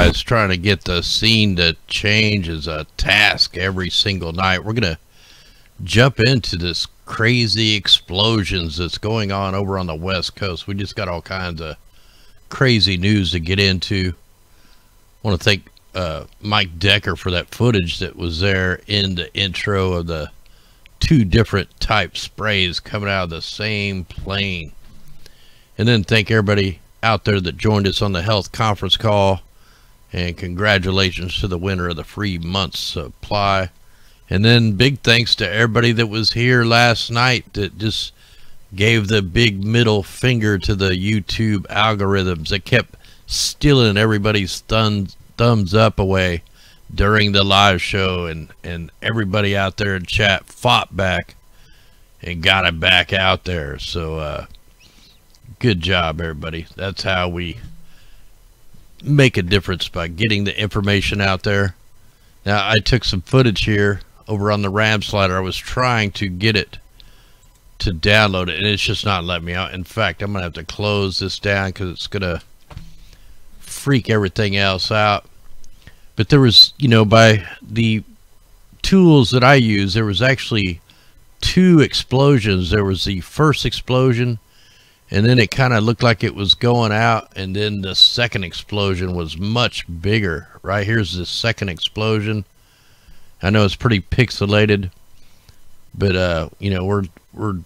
guys trying to get the scene to change is a task every single night. We're going to jump into this crazy explosions that's going on over on the West Coast. We just got all kinds of crazy news to get into. I want to thank Mike Decker for that footage that was there in the intro of the two different type sprays coming out of the same plane. And then thank everybody out there that joined us on the health conference call. And congratulations to the winner of the free month's supply. And then big thanks to everybody that was here last night that just gave the big middle finger to the YouTube algorithms that kept stealing everybody's thumbs up away during the live show, and everybody out there in chat fought back and got it back out there. So good job, everybody. That's how we make a difference, by getting the information out there. Now, I took some footage here over on the RAM slider. I was trying to get it to download it, and it's just not letting me out. In fact, I'm gonna have to close this down because it's gonna freak everything else out. But there was, you know, by the tools that I use, there was actually two explosions. There was the first explosion, and then it kind of looked like it was going out, and then the second explosion was much bigger. Right here's the second explosion. I know it's pretty pixelated, but you know, we're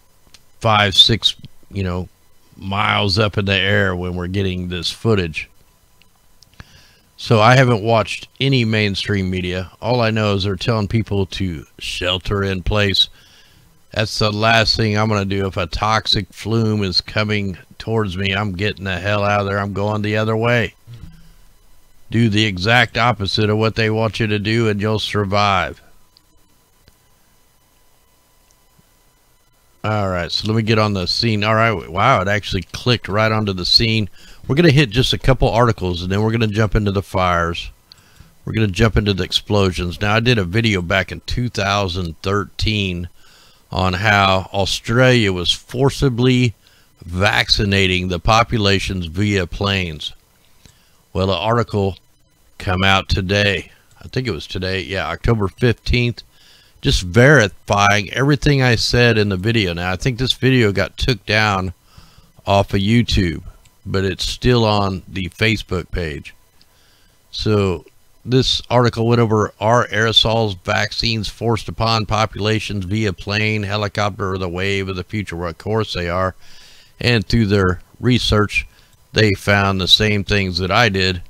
5-6 miles up in the air when we're getting this footage. So I haven't watched any mainstream media. All I know is they're telling people to shelter in place. That's the last thing I'm going to do. If a toxic flume is coming towards me, I'm getting the hell out of there. I'm going the other way. Do the exact opposite of what they want you to do, and you'll survive. All right, so let me get on the scene. All right, wow, it actually clicked right onto the scene. We're going to hit just a couple articles, and then we're going to jump into the fires. We're going to jump into the explosions. Now, I did a video back in 2013 on how Australia was forcibly vaccinating the populations via planes. Well, the article come out today. I think it was today. Yeah, October 15th. Just verifying everything I said in the video. Now, I think this video got took down off of YouTube, but it's still on the Facebook page. So this article went over, are aerosols vaccines forced upon populations via plane, helicopter, or the wave of the future? Well, of course they are. And through their research, they found the same things that I did.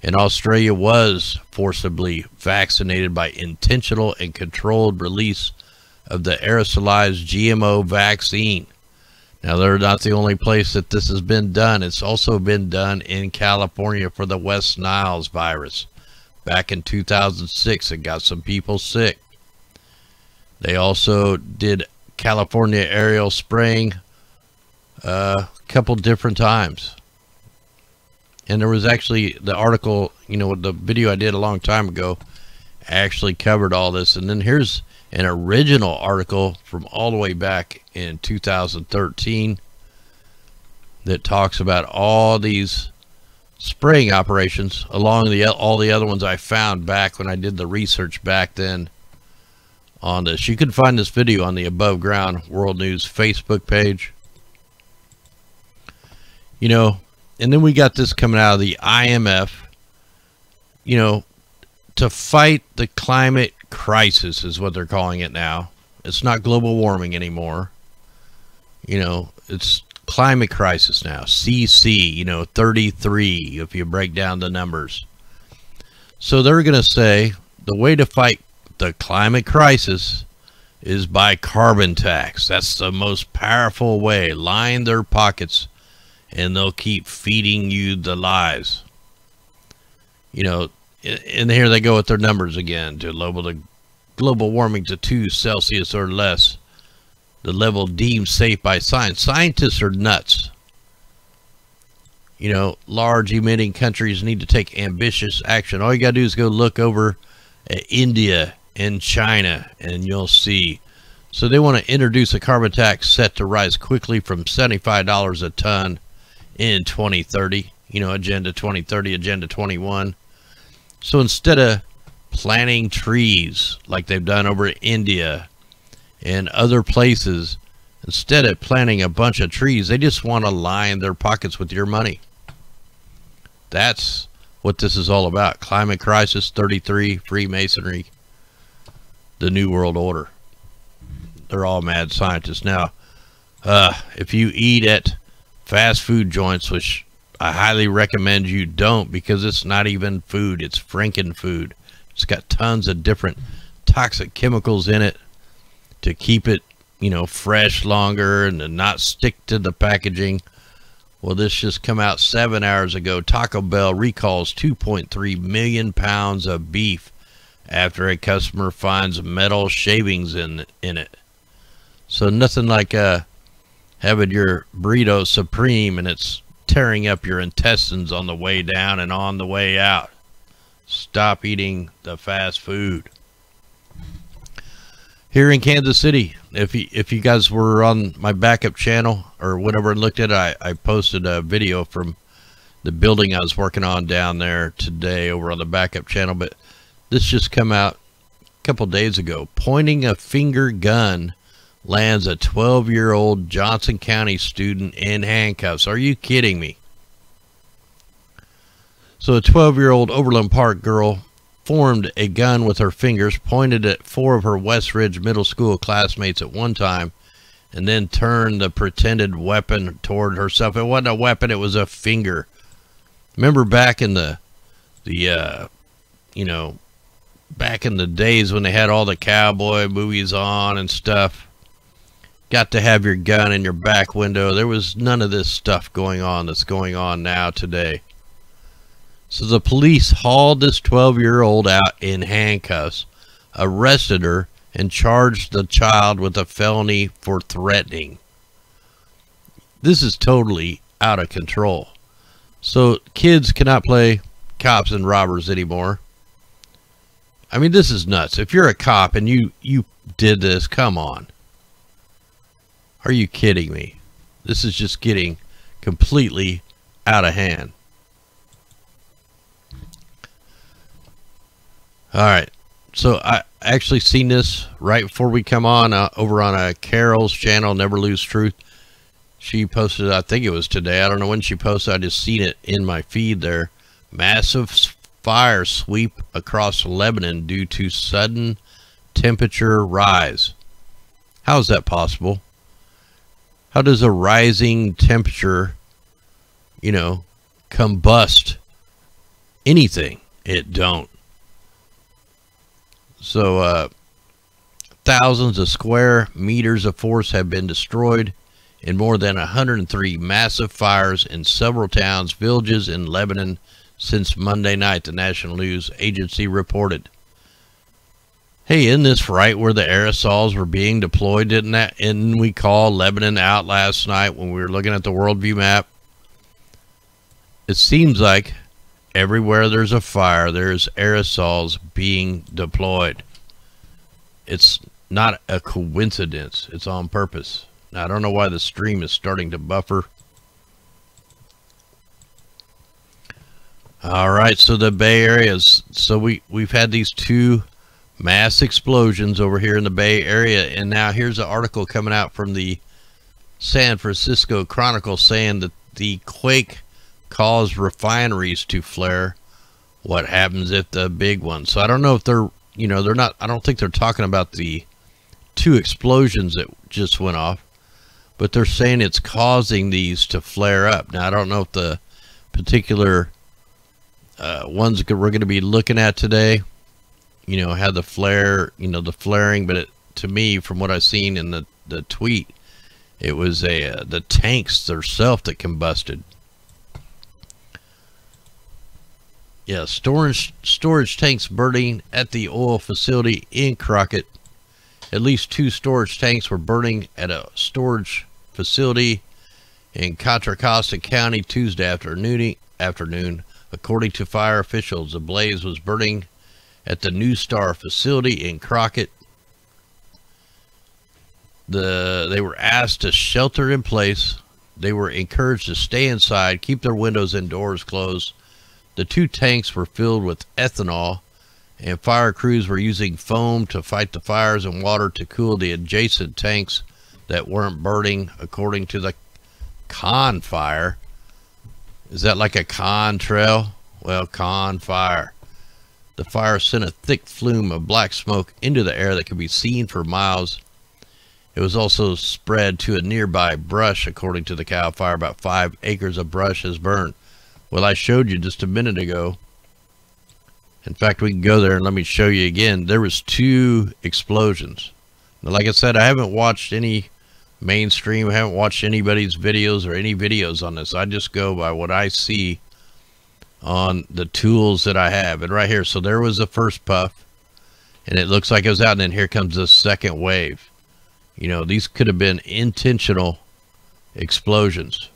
And Australia was forcibly vaccinated by intentional and controlled release of the aerosolized GMO vaccine. Now, they're not the only place that this has been done. It's also been done in California for the West Nile's virus. Back in 2006, it got some people sick. They also did California aerial spraying a couple different times. And there was actually the article, you know, the video I did a long time ago actually covered all this. And then here's an original article from all the way back in 2013 that talks about all these spraying operations along all the other ones I found back when I did the research back then on this. You can find this video on the Above Ground World News Facebook page. You know, and then we got this coming out of the IMF, you know, to fight the climate crisis is what they're calling it now. It's not global warming anymore. You know, it's climate crisis now. CC, you know, 33 if you break down the numbers. So they're going to say the way to fight the climate crisis is by carbon tax. That's the most powerful way. Line their pockets and they'll keep feeding you the lies. You know, and here they go with their numbers again. To level the global warming to 2 Celsius or less, the level deemed safe by science. Scientists are nuts. You know, large emitting countries need to take ambitious action. All you gotta do is go look over at India and China and you'll see. So they want to introduce a carbon tax set to rise quickly from $75 a ton in 2030. You know, Agenda 2030, Agenda 21. So instead of planting trees like they've done over in India and other places, instead of planting a bunch of trees, they just want to line their pockets with your money. That's what this is all about. Climate crisis, 33, Freemasonry, the New World Order. They're all mad scientists. Now, if you eat at fast food joints, which I highly recommend you don't, because it's not even food, it's Franken food. It's got tons of different toxic chemicals in it to keep it, you know, fresh longer and to not stick to the packaging. Well, this just come out 7 hours ago. Taco Bell recalls 2.3 million pounds of beef after a customer finds metal shavings in it. So nothing like having your burrito supreme and it's tearing up your intestines on the way down and on the way out. Stop eating the fast food. Here in Kansas City, if you guys were on my backup channel or whatever and looked at it, I posted a video from the building I was working on down there today over on the backup channel. But this just come out a couple days ago. Pointing a finger gun lands a 12-year-old Johnson County student in handcuffs. Are you kidding me? So a 12-year-old Overland Park girl formed a gun with her fingers, pointed at 4 of her West Ridge Middle School classmates at one time, and then turned the pretended weapon toward herself. It wasn't a weapon, it was a finger. Remember back in the you know, back in the days when they had all the cowboy movies on and stuff? Got to have your gun in your back window. There was none of this stuff going on that's going on now today. So the police hauled this 12-year-old out in handcuffs, arrested her, and charged the child with a felony for threatening. This is totally out of control. So kids cannot play cops and robbers anymore. I mean, this is nuts. If you're a cop and you did this, come on. Are you kidding me? This is just getting completely out of hand. All right, so I actually seen this right before we come on over on Carol's channel, Never Lose Truth. She posted, I think it was today. I don't know when she posted. I just seen it in my feed there. Massive fire sweep across Lebanon due to sudden temperature rise. How is that possible? How does a rising temperature, you know, combust anything? It don't. So thousands of square meters of forest have been destroyed in more than 103 massive fires in several towns, villages in Lebanon since Monday night, the National News Agency reported. Hey, isn't this right where the aerosols were being deployed? Didn't we call Lebanon out last night when we were looking at the worldview map? It seems like everywhere there's a fire, there's aerosols being deployed. It's not a coincidence. It's on purpose. Now, I don't know why the stream is starting to buffer. All right, so the Bay Area is, so we've had these 2 mass explosions over here in the Bay Area, and now here's an article coming out from the San Francisco Chronicle saying that the quake caused refineries to flare. What happens if the big one? So I don't know if they're, you know, they're not, I don't think they're talking about the 2 explosions that just went off, but they're saying it's causing these to flare up. Now I don't know if the particular ones we're going to be looking at today, you know, had the flare, you know, the flaring, but to me, from what I've seen in the tweet, it was the tanks themselves that combusted. Yeah, storage tanks burning at the oil facility in Crockett. At least 2 storage tanks were burning at a storage facility in Contra Costa County Tuesday afternoon. According to fire officials, the blaze was burning at the New Star facility in Crockett. They were asked to shelter in place. They were encouraged to stay inside, keep their windows and doors closed. The 2 tanks were filled with ethanol, and fire crews were using foam to fight the fires and water to cool the adjacent tanks that weren't burning, according to the con fire. Is that like a contrail? Well, con fire. The fire sent a thick flume of black smoke into the air that could be seen for miles. It was also spread to a nearby brush. According to the CAL FIRE, about 5 acres of brush has burned. Well, I showed you just a minute ago. In fact, we can go there and let me show you again. There was 2 explosions. Now, like I said, I haven't watched any mainstream. I haven't watched anybody's videos or any videos on this. I just go by what I see on the tools that I have. And right here, so there was the first puff, and it looks like it was out, and then here comes the second wave. You know, these could have been intentional explosions,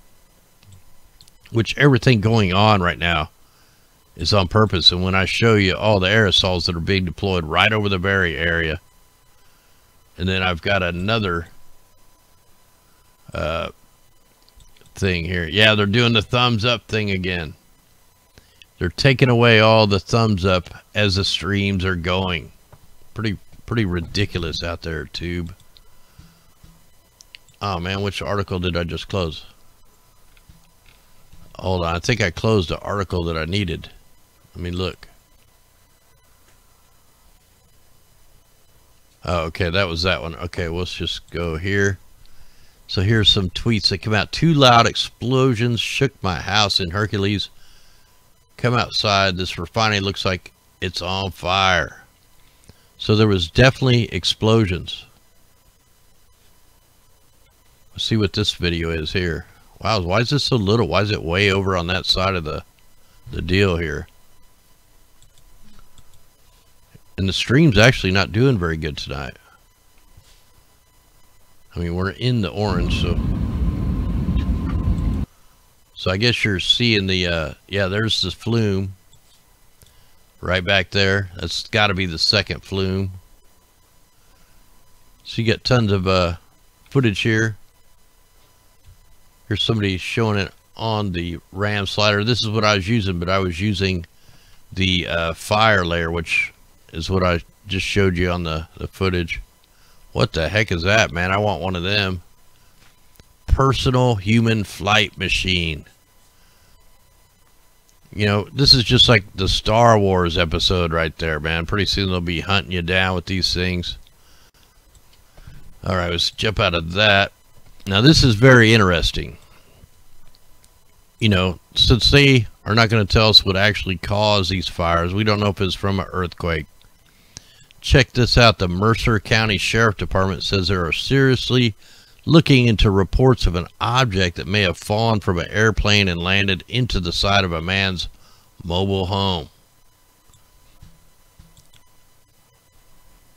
which everything going on right now is on purpose. And when I show you all the aerosols that are being deployed right over the Berry area, and then I've got another thing here. Yeah, they're doing the thumbs up thing again. They're taking away all the thumbs up as the streams are going. Pretty ridiculous out there, Tube. Oh man, which article did I just close? Hold on, I think I closed the article that I needed. Let me look. Oh, okay, that was that one. Okay, let's just go here. So here's some tweets that come out. 2 loud explosions shook my house in Hercules. Come outside. This refinery looks like it's on fire. So there was definitely explosions. Let's see what this video is here. Wow, why is this so little? Why is it way over on that side of the deal here? And the stream's actually not doing very good tonight. I mean, we're in the orange, so I guess you're seeing the, yeah, there's the flume right back there. That's got to be the second flume. So you get tons of footage here. Here's somebody showing it on the RAM slider. This is what I was using, but I was using the fire layer, which is what I just showed you on the footage. What the heck is that, man? I want one of them. Personal human flight machine. You know, this is just like the Star Wars episode right there, man. Pretty soon they'll be hunting you down with these things. All right, let's jump out of that. Now, this is very interesting. You know, since they are not going to tell us what actually caused these fires, we don't know if it's from an earthquake. Check this out. The Mercer County Sheriff Department says they are seriously looking into reports of an object that may have fallen from an airplane and landed into the side of a man's mobile home.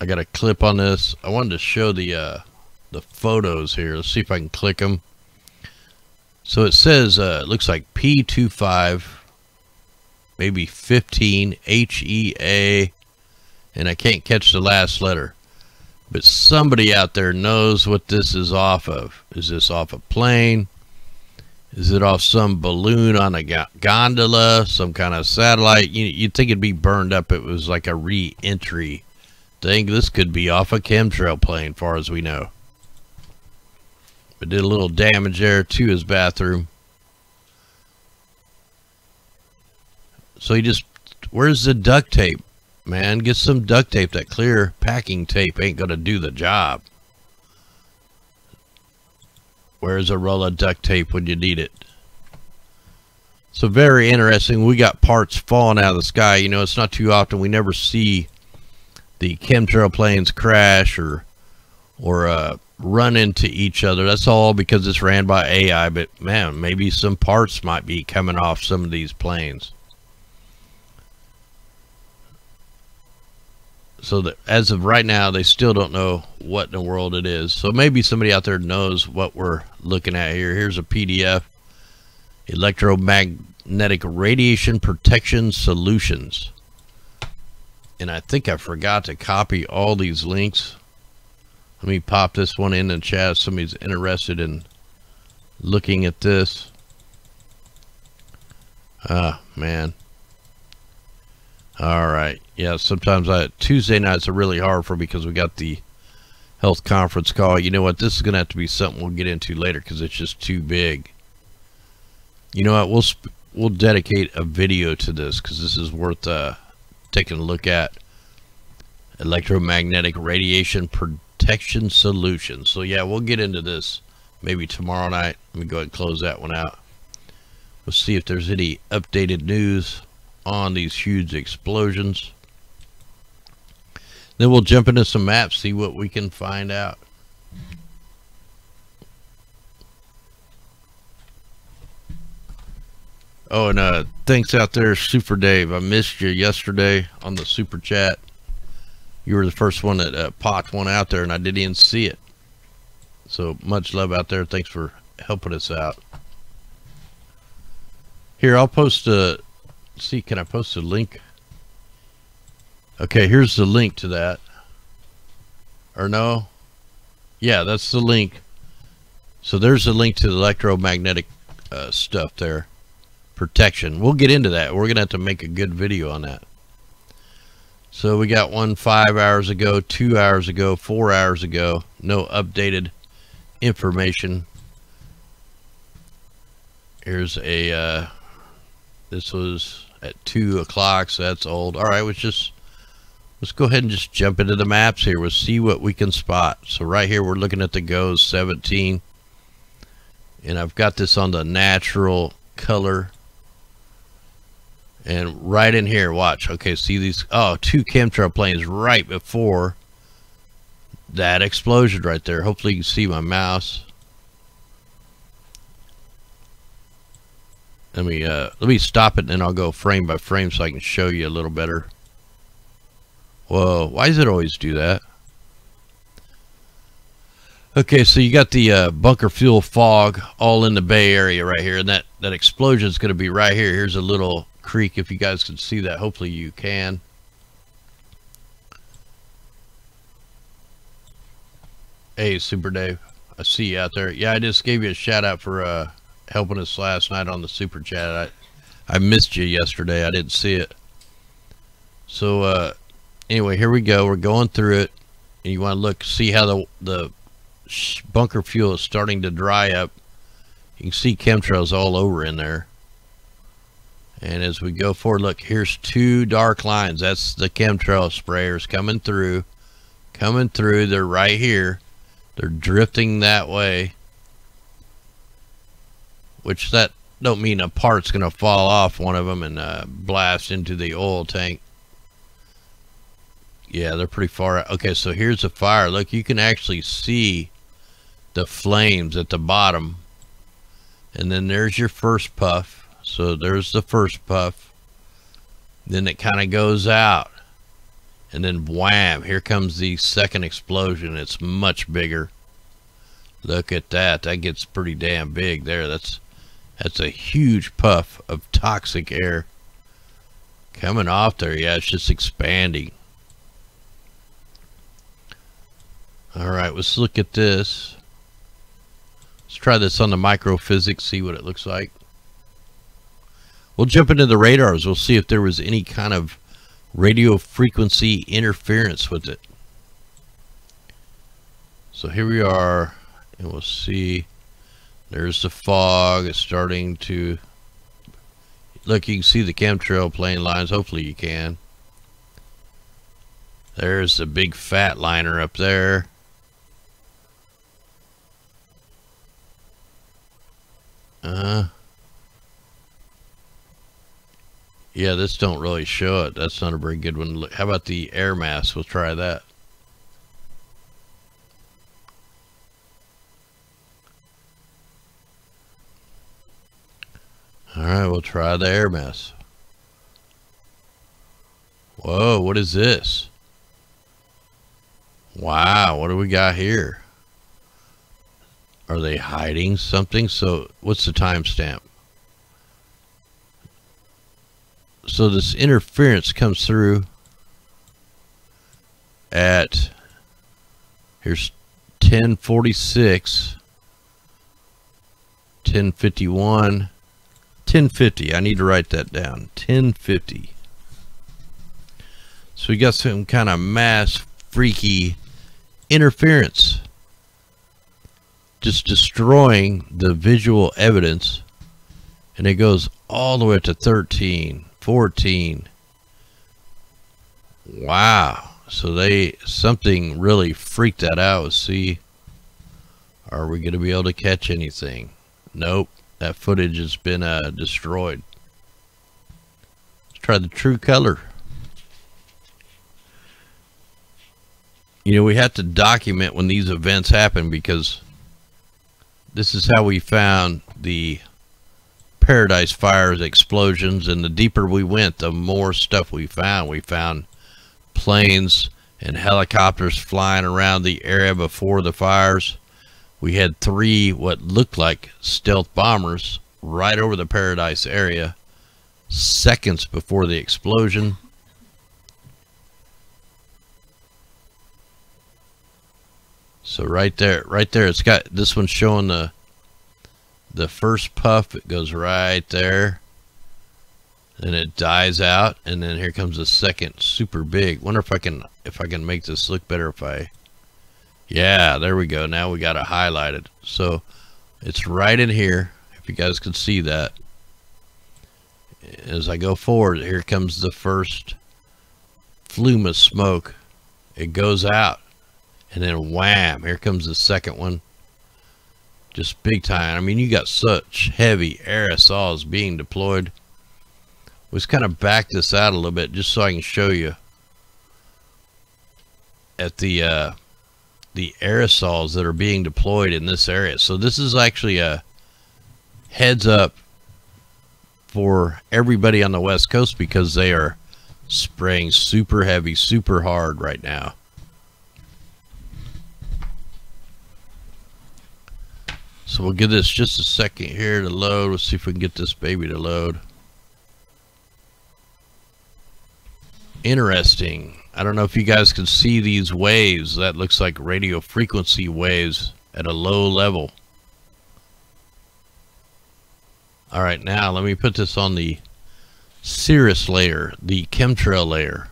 I got a clip on this. I wanted to show the photos here. Let's see if I can click them. So it says, it looks like P25, maybe 15, HEA, and I can't catch the last letter. But somebody out there knows what this is off of. Is this off a plane? Is it off some balloon on a gondola? Some kind of satellite? You'd think it'd be burned up. It was like a re-entry thing. This could be off a chemtrail plane, far as we know. But did a little damage there to his bathroom. So he just, where's the duct tape? Man, get some duct tape. That clear packing tape ain't gonna do the job. Where's a roll of duct tape when you need it? So very interesting. We got parts falling out of the sky. You know, it's not too often. We never see the chemtrail planes crash or run into each other. That's all because it's ran by AI. But man, maybe some parts might be coming off some of these planes. So that as of right now, they still don't know what in the world it is. So maybe somebody out there knows what we're looking at here. Here's a PDF. Electromagnetic Radiation Protection Solutions. And I think I forgot to copy all these links. Let me pop this one in the chat if somebody's interested in looking at this. Ah, man. All right. Yeah, sometimes Tuesday nights are really hard for me because we got the health conference call. You know what? This is going to have to be something we'll get into later because it's just too big. You know what? We'll dedicate a video to this because this is worth taking a look at. Electromagnetic radiation protection solutions. So yeah, we'll get into this maybe tomorrow night. Let me go ahead and close that one out. We'll see if there's any updated news on these huge explosions. Then we'll jump into some maps, see what we can find out. Oh, and thanks out there, Super Dave. I missed you yesterday on the super chat. You were the first one that popped one out there, and I didn't even see it. So much love out there. Thanks for helping us out. Here, I'll post a... See, can I post a link? Okay, here's the link to that. Or no? Yeah, that's the link. So there's a link to the electromagnetic stuff there. Protection. We'll get into that. We're going to have to make a good video on that. So we got one 5 hours ago, 2 hours ago, 4 hours ago. No updated information. Here's a... this was at 2 o'clock, so that's old. All right, let's go ahead and just jump into the maps here. We'll see what we can spot. So right here, we're looking at the GOES 17. And I've got this on the natural color. And right in here, watch. Okay, see these? Oh, 2 chemtrail planes right before that explosion right there. Hopefully you can see my mouse. Let me stop it, and then I'll go frame by frame so I can show you a little better. Whoa, why does it always do that? Okay, so you got the bunker fuel fog all in the Bay Area right here, and that explosion is going to be right here. Here's a little creek, if you guys can see that. Hopefully you can. Hey, Super Dave, I see you out there. Yeah, I just gave you a shout out for helping us last night on the super chat. I missed you yesterday. I didn't see it. So anyway, here we go. We're going through it, and you want to look, see how the bunker fuel is starting to dry up. You can see chemtrails all over in there. And as we go forward, look, here's 2 dark lines. That's the chemtrail sprayers coming through. They're right here. They're drifting that way. Which that don't mean a part's going to fall off one of them and blast into the oil tank. Yeah, they're pretty far out. Okay, so here's a fire. Look, you can actually see the flames at the bottom. And then there's your first puff. So there's the first puff. Then it kind of goes out. And then wham, here comes the second explosion. It's much bigger. Look at that. That gets pretty damn big there. That's a huge puff of toxic air coming off there. Yeah, it's just expanding. All right, let's look at this. Let's try this on the microphysics, see what it looks like. We'll jump into the radars. We'll see if there was any kind of radio frequency interference with it. So here we are, and we'll see. There's the fog. It's starting to... Look, you can see the chemtrail plane lines. Hopefully you can. There's the big fat liner up there. Yeah, this don't really show it. That's not a very good one. How about the air mass? We'll try that. Alright, we'll try the air mass. Whoa, what is this? Wow, what do we got here? Are they hiding something? So, what's the timestamp? So this interference comes through at, here's 10:46, 10:51, 10:50. I need to write that down. 10:50. So we got some kind of mass freaky interference, just destroying the visual evidence, and it goes all the way up to 13, 14. Wow. So something really freaked that out. See, are we going to be able to catch anything? Nope. That footage has been destroyed. Let's try the true color. You know, we have to document when these events happen, because this is how we found the Paradise Fires explosions, and the deeper we went, the more stuff we found. We found planes and helicopters flying around the area before the fires. We had 3 what looked like stealth bombers right over the Paradise area seconds before the explosion. So right there, it's got this one showing the first puff. It goes right there, and it dies out, and then here comes the second, super big. Wonder if I can make this look better if I, yeah, there we go. Now we got it highlighted. So it's right in here, if you guys can see that. As I go forward, here comes the first flume of smoke. It goes out, and then wham, here comes the second one. Just big time. I mean, you got such heavy aerosols being deployed. Let's kind of back this out a little bit just so I can show you at the aerosols that are being deployed in this area. So this is actually a heads up for everybody on the West Coast, because they are spraying super heavy, super hard right now. So we'll give this just a second here to load. Let's see if we can get this baby to load. Interesting. I don't know if you guys can see these waves. That looks like radio frequency waves at a low level. All right, now let me put this on the cirrus layer, the chemtrail layer.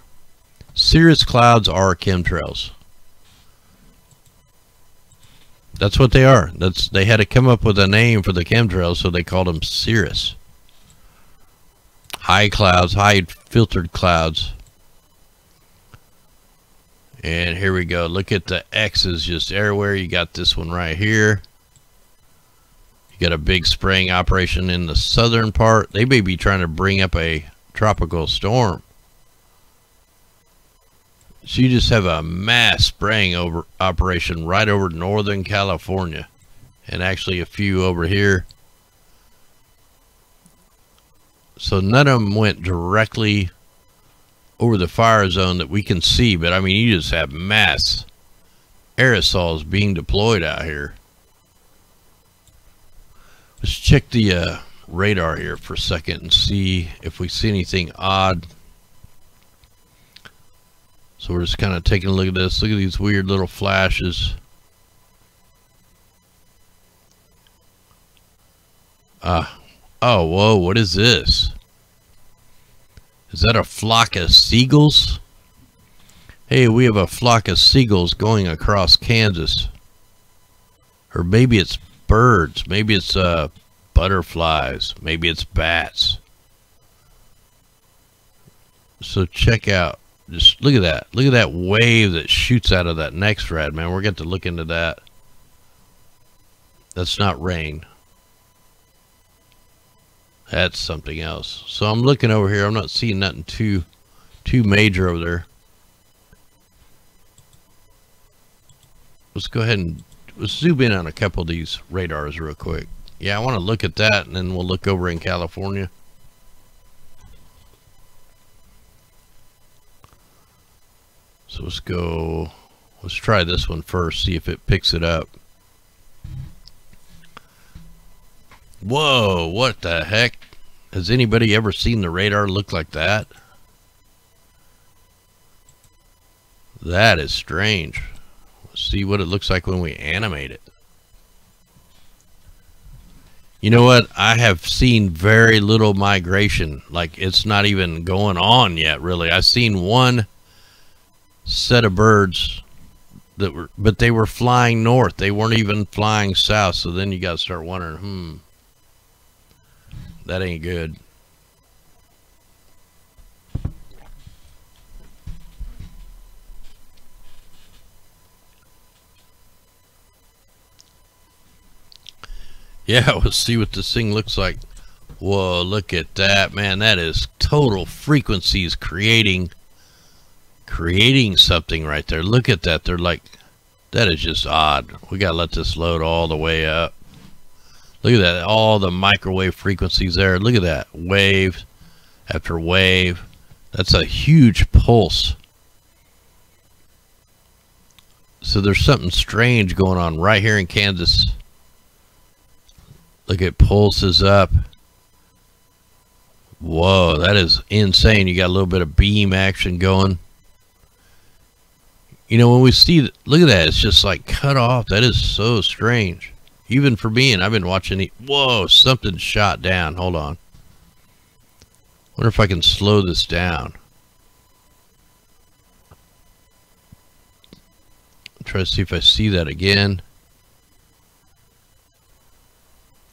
Cirrus clouds are chemtrails. That's what they are. They had to come up with a name for the chemtrails, so they called them cirrus. High clouds, high filtered clouds. And here we go. Look at the X's just everywhere. You got this one right here. You got a big spraying operation in the southern part. They may be trying to bring up a tropical storm. So you just have a mass spraying operation right over Northern California, and actually a few over here. So none of them went directly over the fire zone that we can see, but I mean, you just have mass aerosols being deployed out here. Let's check the radar here for a second and see if we see anything odd. So we're just kind of taking a look at this. Look at these weird little flashes. Oh, whoa, what is this? Is that a flock of seagulls? Hey, we have a flock of seagulls going across Kansas. Or maybe it's birds. Maybe it's butterflies. Maybe it's bats. So check out. Just look at that. Look at that wave that shoots out of that next rad, man. We're going to look into that. That's not rain. That's something else. So I'm looking over here. I'm not seeing nothing too major over there. Let's go ahead and let's zoom in on a couple of these radars real quick. Yeah, I want to look at that, and then we'll look over in California. So let's try this one first, see if it picks it up. Whoa, what the heck? Has anybody ever seen the radar look like that? That is strange. Let's see what it looks like when we animate it. You know what? I have seen very little migration. Like, it's not even going on yet, really. I've seen one set of birds that were, but they were flying north. They weren't even flying south. So then you got to start wondering, that ain't good. Yeah, let's see what this thing looks like. Whoa, look at that, man. That is total frequencies creating something right there. Look at that. They're like, that is just odd. We gotta let this load all the way up. Look at that, all the microwave frequencies there. Look at that, wave after wave. That's a huge pulse. So there's something strange going on right here in Kansas. Look, it pulses up. Whoa, that is insane. You got a little bit of beam action going. You know, when we see, look at that, it's just like cut off. That is so strange. Even for me, and I've been watching it. Whoa, something shot down. Hold on. Wonder if I can slow this down. Try to see if I see that again.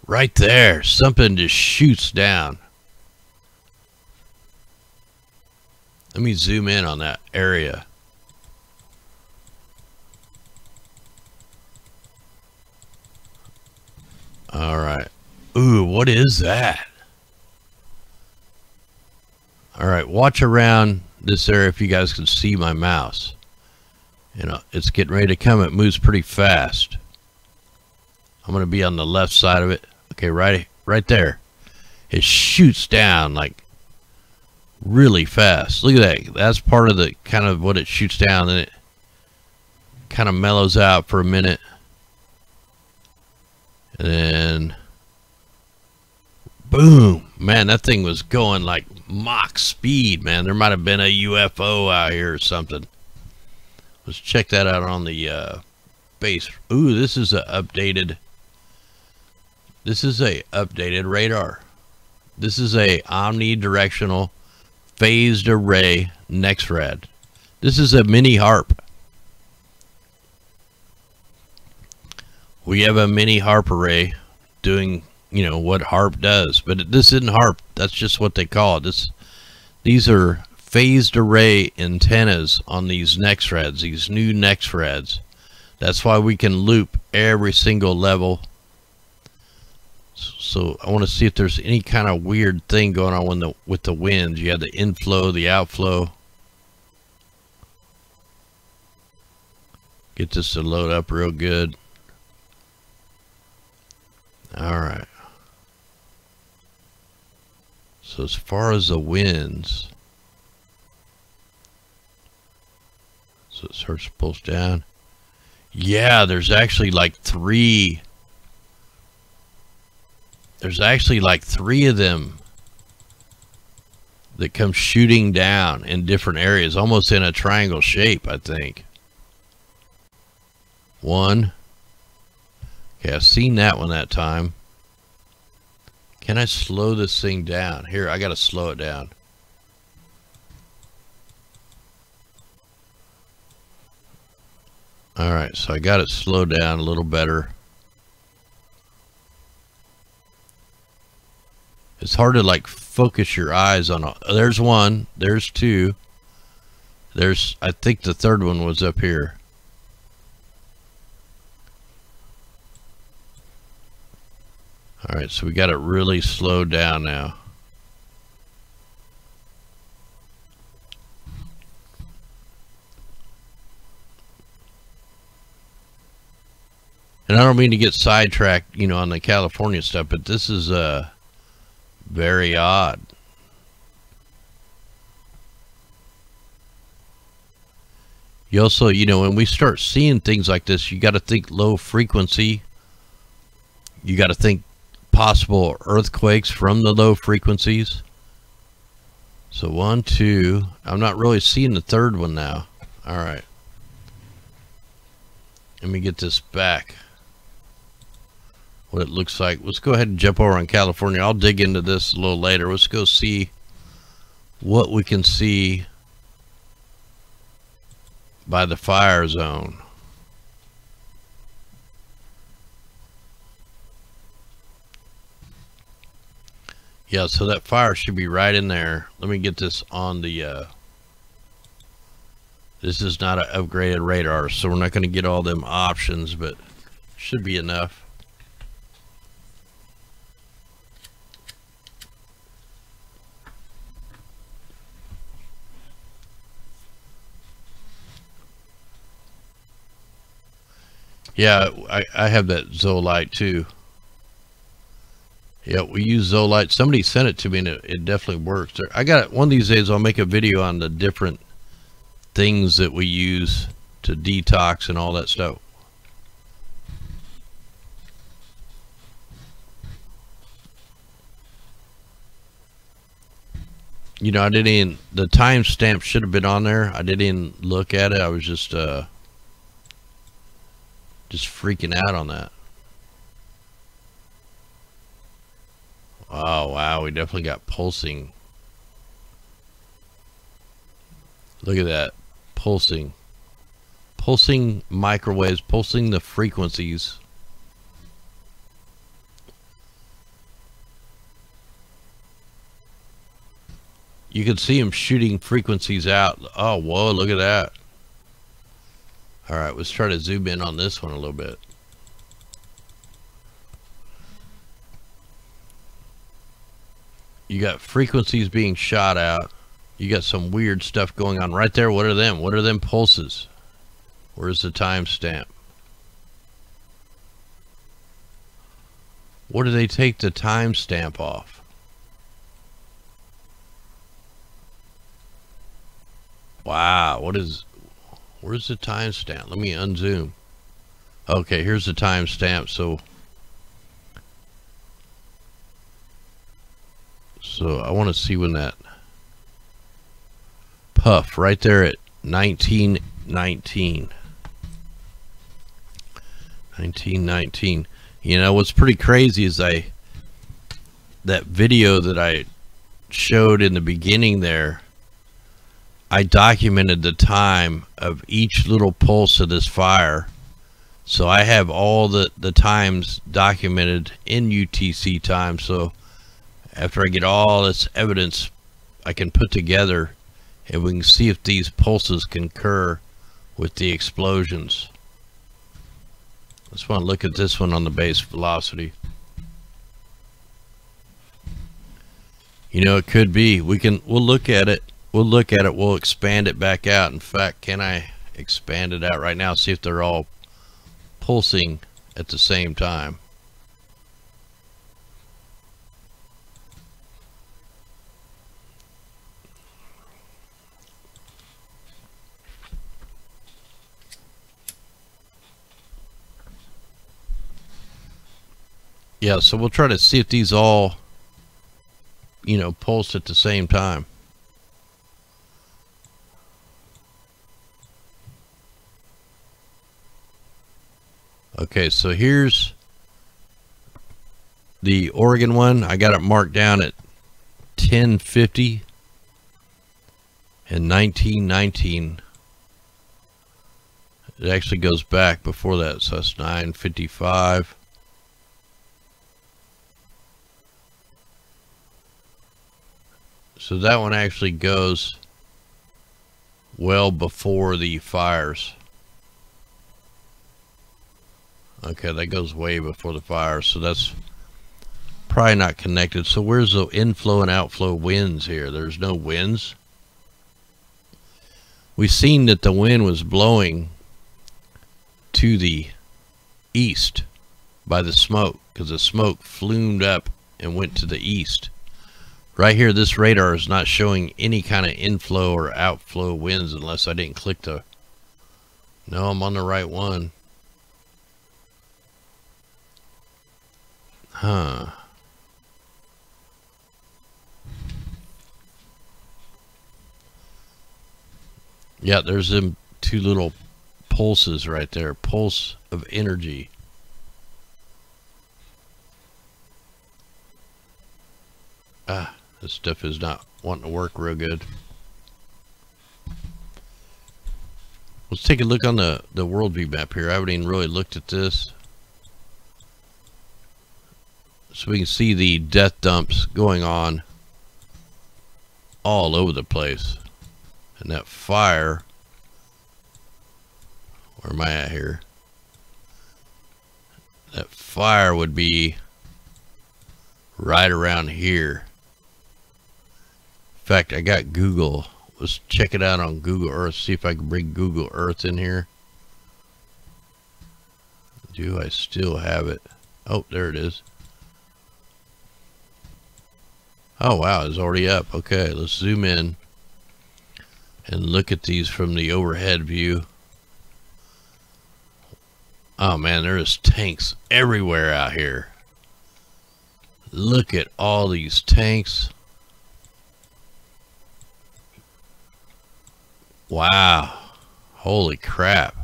Right there, something just shoots down. Let me zoom in on that area. All right. Ooh, what is that? All right, watch around this area if you guys can see my mouse. You know, it's getting ready to come. It moves pretty fast. I'm going to be on the left side of it. Okay, right there. It shoots down like really fast. Look at that. That's part of the kind of what it shoots down, and it kind of mellows out for a minute. And then boom. Man, that thing was going like Mach speed, man. There might have been a UFO out here or something. Let's check that out on the base. Ooh, this is a updated radar. This is a omnidirectional phased array NexRad. This is a mini HARP. We have a mini HARP array doing, you know, what HARP does, but this isn't HARP. That's just what they call it. These are phased array antennas on these NexRads, these new NexRads. That's why we can loop every single level. So I want to see if there's any kind of weird thing going on with the winds. You have the inflow, the outflow. Get this to load up real good. All right. So as far as the winds, so it starts to pulse down. Yeah, there's actually like three. There's actually like three of them that come shooting down in different areas, almost in a triangle shape, I think. One. Okay, I've seen that one that time. Can I slow this thing down? Here, I gotta slow it down. Alright, so I got it slowed down a little better. It's hard to like focus your eyes on. There's one, there's two. There's, I think the third one was up here. All right, so we got it really slowed down now. And I don't mean to get sidetracked, you know, on the California stuff, but this is very odd. You also, you know, when we start seeing things like this, you got to think low frequency. You got to think possible earthquakes from the low frequencies. So 1, 2. I'm not really seeing the third one now. All right. Let me get this back. What it looks like. Let's go ahead and jump over on California. I'll dig into this a little later. Let's go see what we can see by the fire zone. Yeah, so that fire should be right in there. Let me get this on the this is not an upgraded radar, so we're not going to get all them options, but should be enough. Yeah, I have that Zolite too. Yeah, we use Zolite. Somebody sent it to me and it definitely works. I got it. One of these days I'll make a video on the different things that we use to detox and all that stuff. You know, I didn't even, the timestamp should have been on there. I didn't even look at it. I was just freaking out on that. Oh wow, we definitely got pulsing. Look at that, pulsing microwaves, pulsing the frequencies. You can see them shooting frequencies out. Oh whoa, look at that. All right, let's try to zoom in on this one a little bit. You got frequencies being shot out. You got some weird stuff going on right there. What are them? What are them pulses? Where's the timestamp? What do they take the timestamp off? Wow, where's the timestamp? Let me unzoom. Okay, here's the timestamp. So I want to see when that puff right there at 1919. You know what's pretty crazy is that video that I showed in the beginning there, I documented the time of each little pulse of this fire. So I have all the times documented in UTC time. So after I get all this evidence, I can put together and we can see if these pulses concur with the explosions. Let's want to look at this one on the base velocity. You know, it could be. We'll look at it. We'll expand it back out. In fact, can I expand it out right now? See if they're all pulsing at the same time. Yeah, so we'll try to see if these all, you know, pulse at the same time. Okay, so here's the Oregon one. I got it marked down at 1050 and 1919. It actually goes back before that, so that's 955. So that one actually goes well before the fires. Okay, that goes way before the fires, so that's probably not connected. So where's the inflow and outflow winds here? There's no winds. We've seen that the wind was blowing to the east by the smoke, because the smoke flumed up and went to the east. Right here, this radar is not showing any kind of inflow or outflow winds unless I didn't click the... No, I'm on the right one. Huh. Yeah, there's them two little pulses right there. Pulse of energy. Ah, this stuff is not wanting to work real good. Let's take a look on the worldview map here. I haven't even really looked at this. So we can see the death dumps going on all over the place. And that fire, where am I at here? That fire would be right around here. In fact, I got Google. Let's check it out on Google Earth. See if I can bring Google Earth in here. Do I still have it? Oh, there it is. Oh, wow, it's already up. Okay, let's zoom in and look at these from the overhead view. Oh, man, there's tanks everywhere out here. Look at all these tanks. Wow. Holy crap.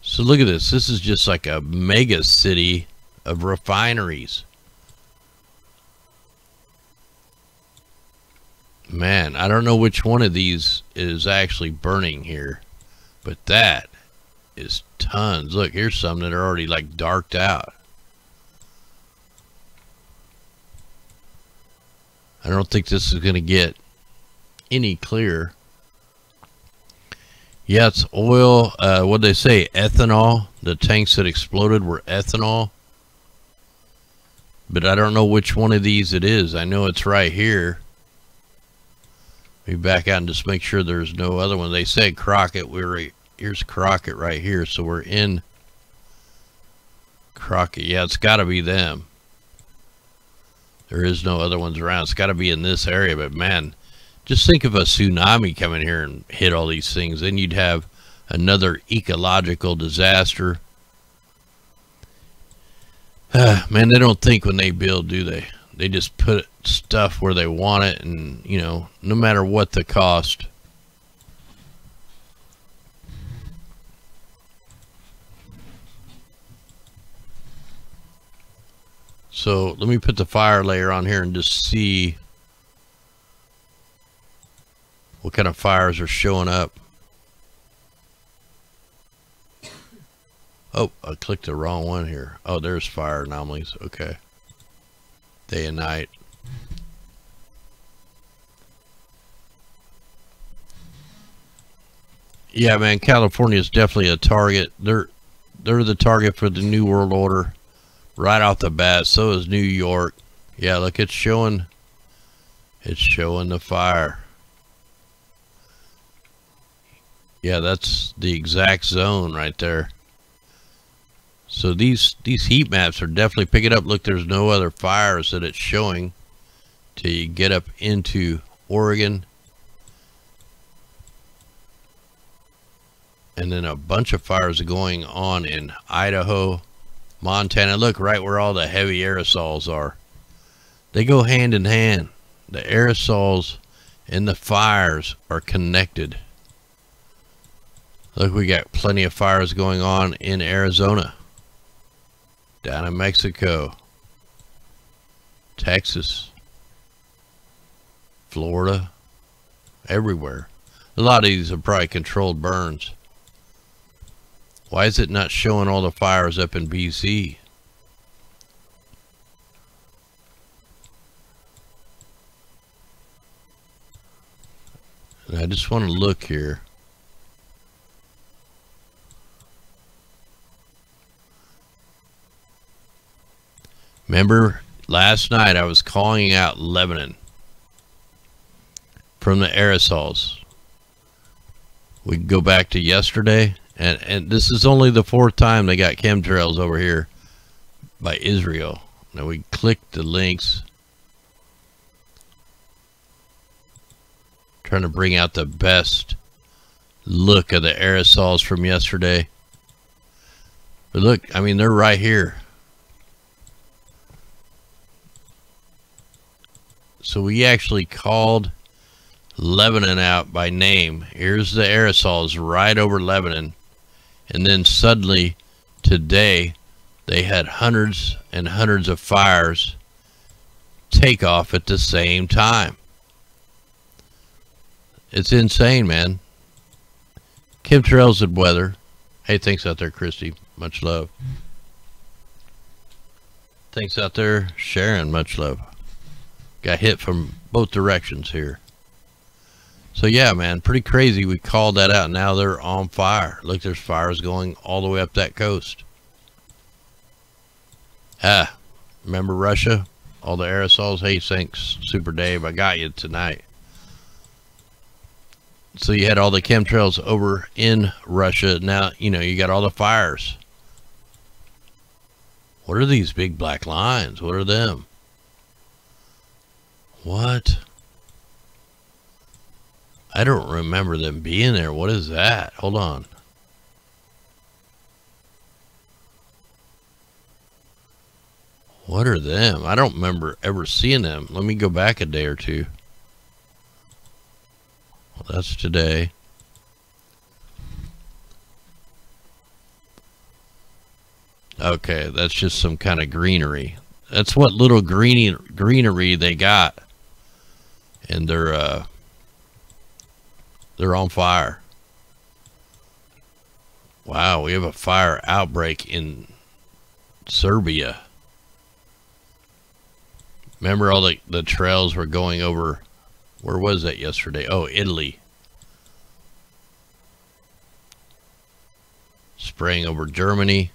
So look at this. This is just like a mega city of refineries. Man, I don't know which one of these is actually burning here, but that is tons. Look, here's some that are already like darked out. I don't think this is going to get any clearer. Yeah, it's oil. What'd they say? Ethanol. The tanks that exploded were ethanol. But I don't know which one of these it is. I know it's right here. Let me back out and just make sure there's no other one. They said Crockett. Here's Crockett right here. So we're in Crockett. Yeah, it's got to be them. There is no other ones around. It's got to be in this area. But man, just think of a tsunami coming here and hit all these things. Then you'd have another ecological disaster. Man, they don't think when they build, do they? They just put stuff where they want it, and, you know, no matter what the cost. So let me put the fire layer on here and just see what kind of fires are showing up. Oh, I clicked the wrong one here. Oh, there's fire anomalies. Okay. Day and night. Yeah, man, California is definitely a target. They're the target for the New World Order right off the bat. So is New York. Yeah, look, it's showing the fire. Yeah, that's the exact zone right there. So these heat maps are definitely picking up. Look, there's no other fires that it's showing till you get up into Oregon. And then a bunch of fires are going on in Idaho, Montana. Look, right where all the heavy aerosols are. They go hand in hand. The aerosols and the fires are connected. Look, we got plenty of fires going on in Arizona, down in Mexico, Texas, Florida, everywhere. A lot of these are probably controlled burns. Why is it not showing all the fires up in BC? And I just want to look here. Remember, last night I was calling out Lebanon from the aerosols. We can go back to yesterday, and this is only the 4th time they got chemtrails over here by Israel. Now we click the links, trying to bring out the best look of the aerosols from yesterday. But look, I mean, they're right here. So we actually called Lebanon out by name. Here's the aerosols right over Lebanon. And then suddenly, today, they had hundreds and hundreds of fires take off at the same time. It's insane, man. Chemtrails and weather. Hey, thanks out there, Christy. Much love. Thanks out there, Sharon. Much love. Got hit from both directions here. So yeah, man, pretty crazy. We called that out. Now they're on fire. Look, there's fires going all the way up that coast. Remember Russia? All the aerosols? Hey, thanks, Super Dave. I got you tonight. So you had all the chemtrails over in Russia. Now, you know, you got all the fires. What are these big black lines? What are them? What? I don't remember them being there. What is that? Hold on. What are them? I don't remember ever seeing them. Let me go back a day or two. Well, that's today. Okay, that's just some kind of greenery. That's what little greenery they got. And they're on fire. Wow, we have a fire outbreak in Serbia. Remember all the trails were going over, where was that yesterday? Oh, Italy. Spraying over Germany.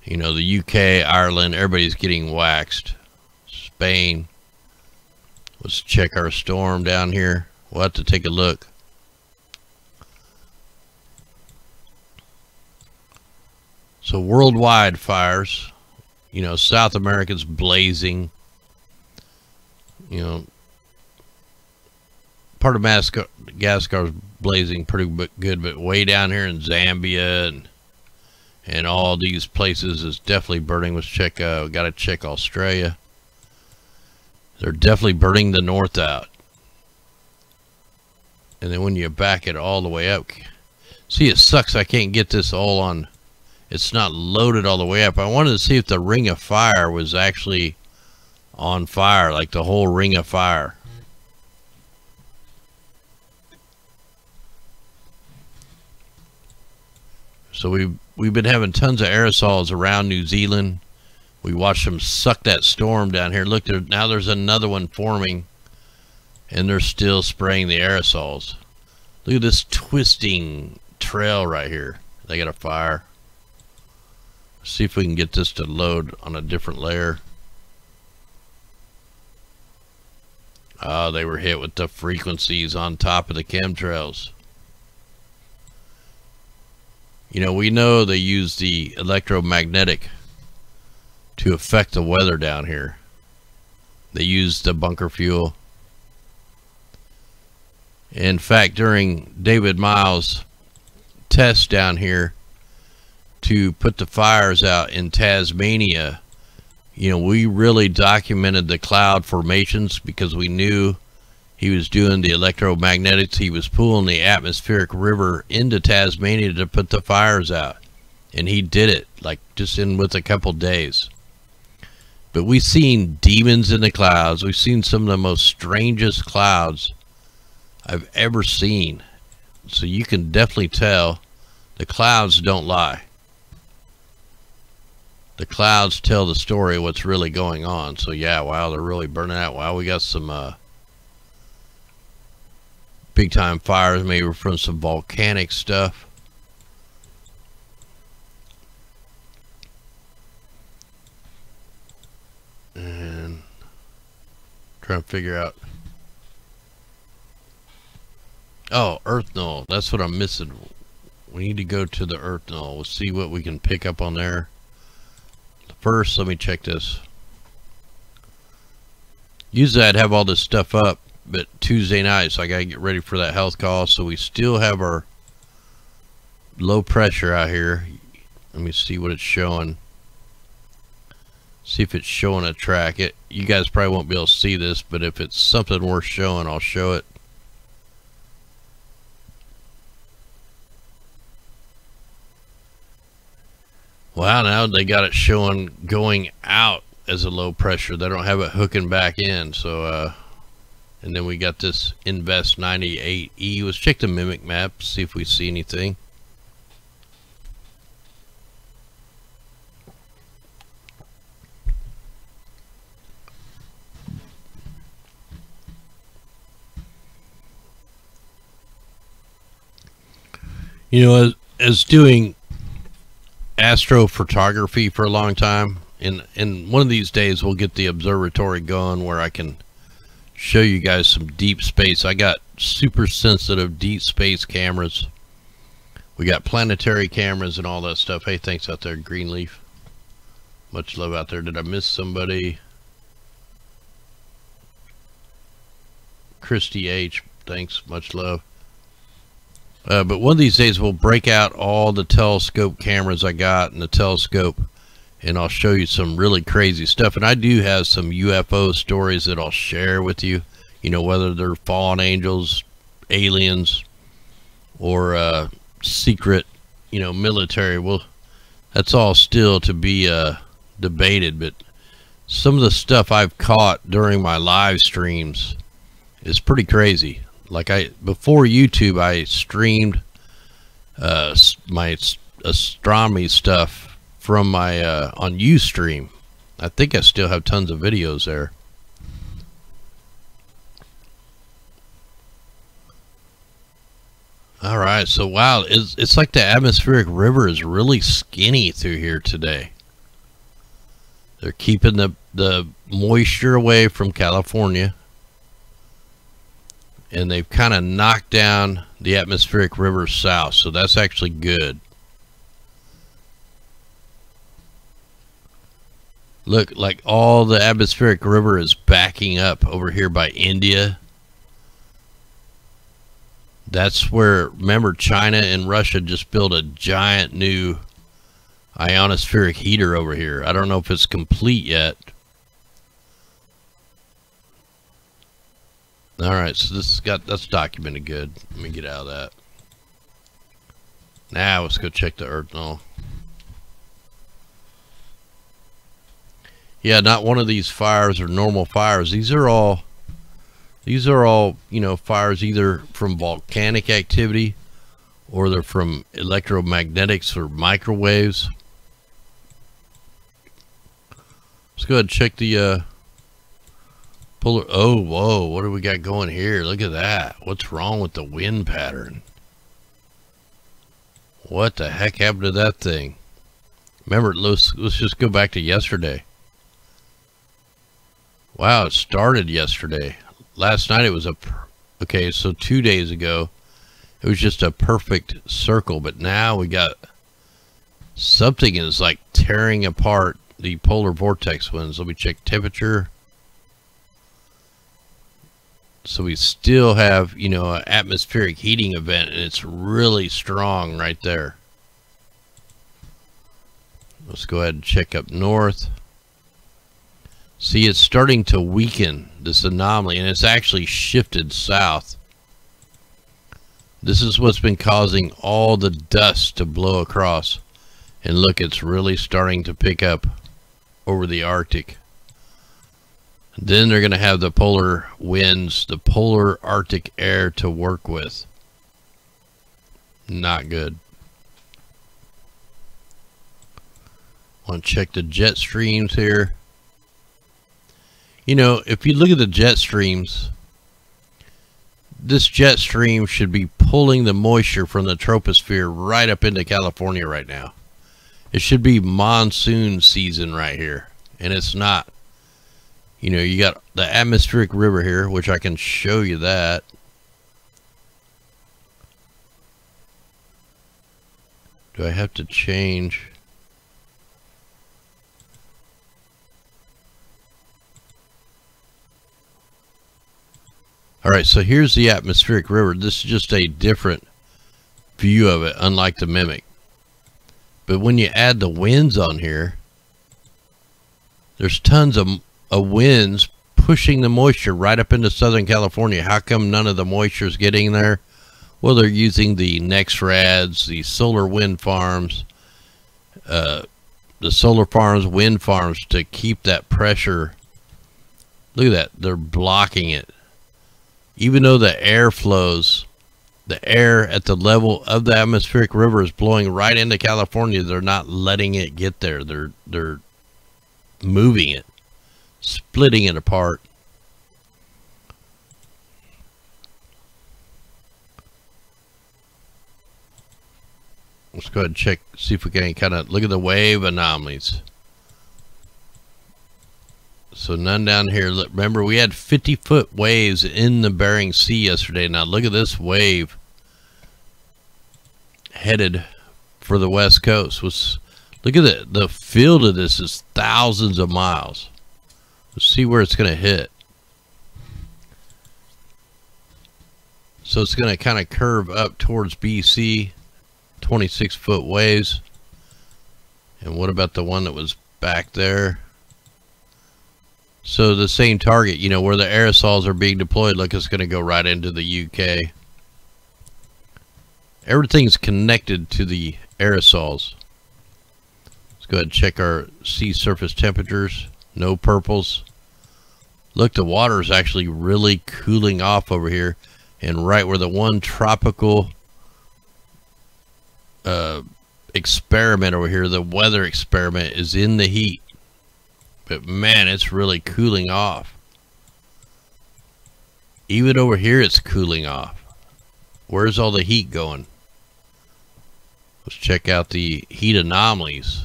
You know, the UK, Ireland, everybody's getting waxed. Spain. Let's check our storm down here. We'll have to take a look. So worldwide fires. You know, South America's blazing. You know, part of Madagascar's blazing pretty good, but way down here in Zambia and all these places is definitely burning. Let's check. Got to check Australia. They're definitely burning the north out. And then when you back it all the way up, see, it sucks. I can't get this all on. It's not loaded all the way up. I wanted to see if the ring of fire was actually on fire, like the whole ring of fire. So we've been having tons of aerosols around New Zealand. We watched them suck that storm down here. Look, now there's another one forming, and they're still spraying the aerosols. Look at this twisting trail right here. They got a fire. See if we can get this to load on a different layer. Oh, they were hit with the frequencies on top of the chemtrails. You know, we know they use the electromagnetic to affect the weather down here. They use the bunker fuel. In fact, during David Miles' test down here to put the fires out in Tasmania, you know, we really documented the cloud formations because we knew he was doing the electromagnetics. He was pulling the atmospheric river into Tasmania to put the fires out. And he did it, like, just in with a couple days. But we've seen demons in the clouds. We've seen some of the most strangest clouds I've ever seen. So you can definitely tell the clouds don't lie. The clouds tell the story of what's really going on. So yeah, wow, they're really burning out. Wow, we got some big time fires, maybe from some volcanic stuff. And trying to figure out. Oh, Earth Null. That's what I'm missing. We need to go to the Earth Null. We'll see what we can pick up on there. First, let me check this. Usually I'd have all this stuff up, but Tuesday night, so I gotta get ready for that health call. So we still have our low pressure out here. Let me see what it's showing. See if it's showing a track. You guys probably won't be able to see this, but if it's something worth showing, I'll show it. Wow, now they got it showing going out as a low pressure. They don't have it hooking back in, so And then we got this Invest 98E. Let's check the mimic map, see if we see anything. You know, as doing astrophotography for a long time, and one of these days we'll get the observatory going where I can show you guys some deep space. I got super sensitive deep space cameras. We got planetary cameras and all that stuff. Hey, thanks out there, Greenleaf. Much love out there. Did I miss somebody? Christy H, thanks, much love. But one of these days we'll break out all the telescope cameras I got and the telescope, and I'll show you some really crazy stuff. And I do have some UFO stories that I'll share with you, you know, whether they're fallen angels, aliens, or secret, you know, military. Well, that's all still to be debated, but some of the stuff I've caught during my live streams is pretty crazy. Like before YouTube, I streamed my astronomy stuff from my on Ustream. I think I still have tons of videos there. All right, so wow, it's like the atmospheric river is really skinny through here today. They're keeping the moisture away from California. And they've kind of knocked down the atmospheric river south, so that's actually good. Look, like all the atmospheric river is backing up over here by India. That's where, remember, China and Russia just built a giant new ionospheric heater over here. I don't know if it's complete yet. All right, so that's documented good. Let me get out of that. Now let's go check the Earth null. Yeah, not one of these fires are normal fires. These are all, you know, fires either from volcanic activity or they're from electromagnetics or microwaves. Let's go ahead and check the polar. Oh, whoa, what do we got going here? Look at that. What's wrong with the wind pattern? What the heck happened to that thing? Remember, let's just go back to yesterday. Wow, it started yesterday. Last night it was okay, so 2 days ago it was just a perfect circle, but now we got something is like tearing apart the polar vortex winds. Let me check temperature. So we still have, you know, an atmospheric heating event, and it's really strong right there. Let's go ahead and check up north. See, it's starting to weaken, this anomaly, and it's actually shifted south. This is what's been causing all the dust to blow across. And look, it's really starting to pick up over the Arctic. Then they're going to have the polar winds, the polar Arctic air to work with. Not good. Want to check the jet streams here. You know, if you look at the jet streams, this jet stream should be pulling the moisture from the troposphere right up into California right now. It should be monsoon season right here, and it's not. You know, you got the atmospheric river here, which I can show you that. Do I have to change? All right, so here's the atmospheric river. This is just a different view of it, unlike the mimic. But when you add the winds on here, there's tons of winds pushing the moisture right up into Southern California. How come none of the moisture is getting there? Well, they're using the NextRads, the solar wind farms, the solar farms, wind farms to keep that pressure. Look at that. They're blocking it. even though the air flows, the air at the level of the atmospheric river is blowing right into California, they're not letting it get there. They're moving it, splitting it apart. Let's go ahead and check, see if we can kind of look at the wave anomalies. So none down here. Look, remember, we had 50-foot waves in the Bering Sea yesterday. Now look at this wave headed for the west coast. Look at it. The field of this is thousands of miles. Let's see where it's going to hit. So it's going to kind of curve up towards BC. 26-foot waves. And what about the one that was back there? So the same target, you know, where the aerosols are being deployed, look, it's going to go right into the UK. Everything's connected to the aerosols. Let's go ahead and check our sea surface temperatures. No purples. Look, the water is actually really cooling off over here. And right where the one tropical experiment over here, the weather experiment, is in the heat. But man, it's really cooling off. Even over here, it's cooling off. Where's all the heat going? Let's check out the heat anomalies.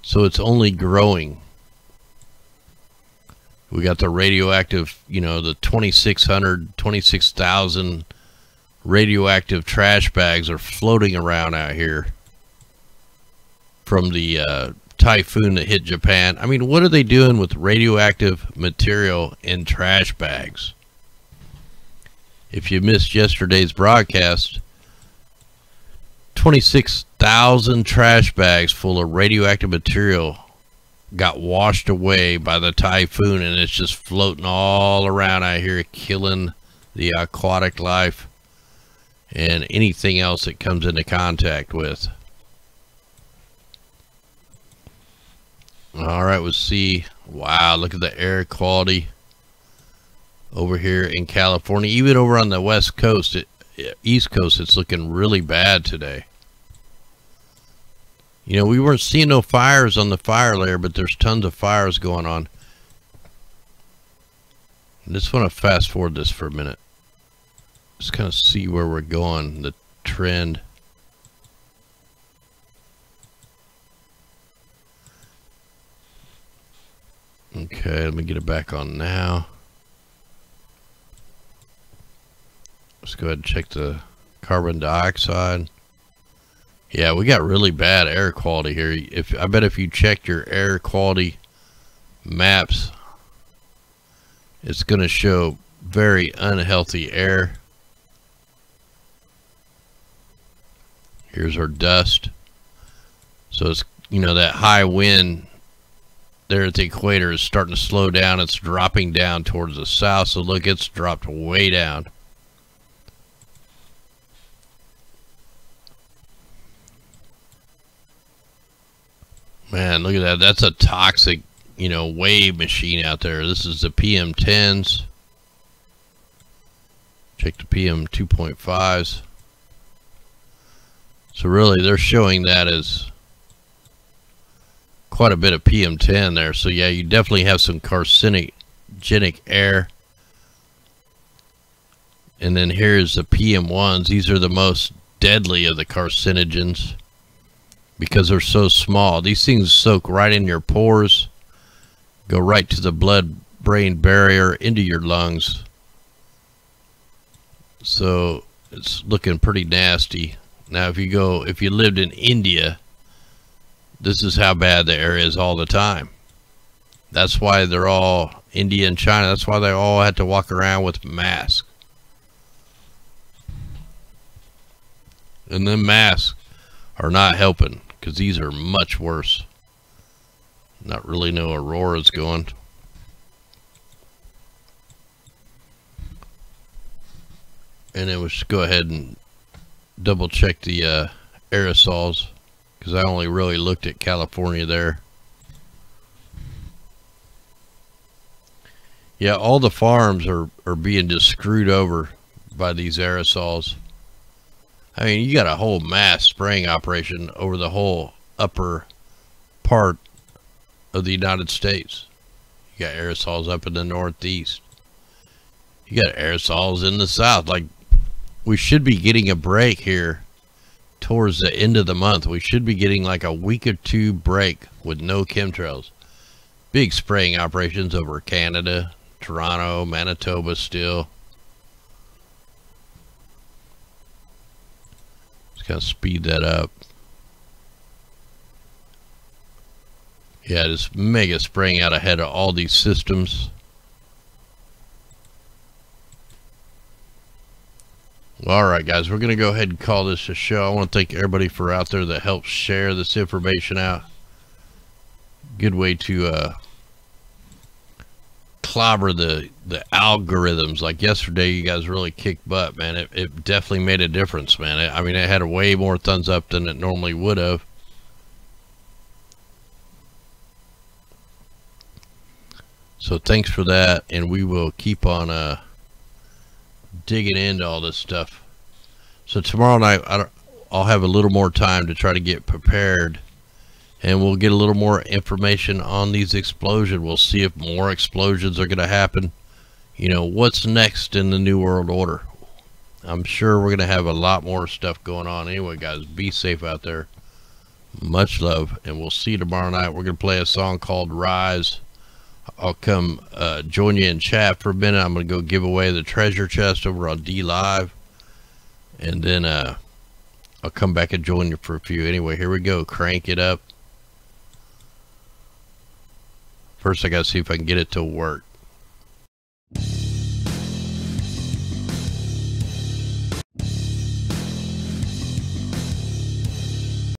So it's only growing. We got the radioactive, you know, the 2,600, 26,000 radioactive trash bags are floating around out here from the typhoon that hit Japan. I mean, what are they doing with radioactive material in trash bags? If you missed yesterday's broadcast, 26,000 trash bags full of radioactive material got washed away by the typhoon, and it's just floating all around out here, killing the aquatic life and anything else it comes into contact with. All right, we'll see. Wow, look at the air quality over here in California. Even over on the west coast, east coast, it's looking really bad today. You know, we weren't seeing no fires on the fire layer, but there's tons of fires going on. I just want to fast forward this for a minute. Just kind of see where we're going, the trend. Okay, let me get it back on now. Let's go ahead and check the carbon dioxide. Yeah, we got really bad air quality here. I bet if you check your air quality maps, it's going to show very unhealthy air. Here's our dust. So it's, you know, that high wind there at the equator is starting to slow down. It's dropping down towards the south. So look, it's dropped way down. Man, look at that. That's a toxic, you know, wave machine out there. This is the PM10s. Check the PM 2.5s. So really, they're showing that as quite a bit of PM10 there. So yeah, you definitely have some carcinogenic air. And then here's the PM1s. These are the most deadly of the carcinogens because they're so small. These things soak right in your pores, go right to the blood-brain barrier into your lungs. So it's looking pretty nasty. Now, if you lived in India, this is how bad the air is all the time. That's why they're all, India and China, that's why they all had to walk around with masks. And the masks are not helping, because these are much worse. Not really no auroras going. And then we'll just go ahead and double check the aerosols, because I only really looked at California there. Yeah, all the farms are being just screwed over by these aerosols. I mean, you got a whole mass spraying operation over the whole upper part of the United States. You got aerosols up in the Northeast. You got aerosols in the South. Like, we should be getting a break here towards the end of the month. We should be getting like a week or two break with no chemtrails. Big spraying operations over Canada, Toronto, Manitoba still. Just gotta speed that up. Yeah, just mega spraying out ahead of all these systems. Alright guys, we're going to go ahead and call this a show. I want to thank everybody for out there that helps share this information out. Good way to clobber the algorithms. Like yesterday, you guys really kicked butt, man. It definitely made a difference, man. I mean, it had way more thumbs up than it normally would have. So thanks for that, and we will keep on digging into all this stuff. So tomorrow night I'll have a little more time to try to get prepared, and we'll get a little more information on these explosions. We'll see if more explosions are going to happen. You know, what's next in the New World Order. I'm sure we're going to have a lot more stuff going on. Anyway guys, be safe out there. Much love, and we'll see you tomorrow night. We're going to play a song called Rise. I'll come join you in chat for a minute. I'm going to go give away the treasure chest over on D Live. And then I'll come back and join you for a few. Anyway, here we go. Crank it up. First, I got to see if I can get it to work.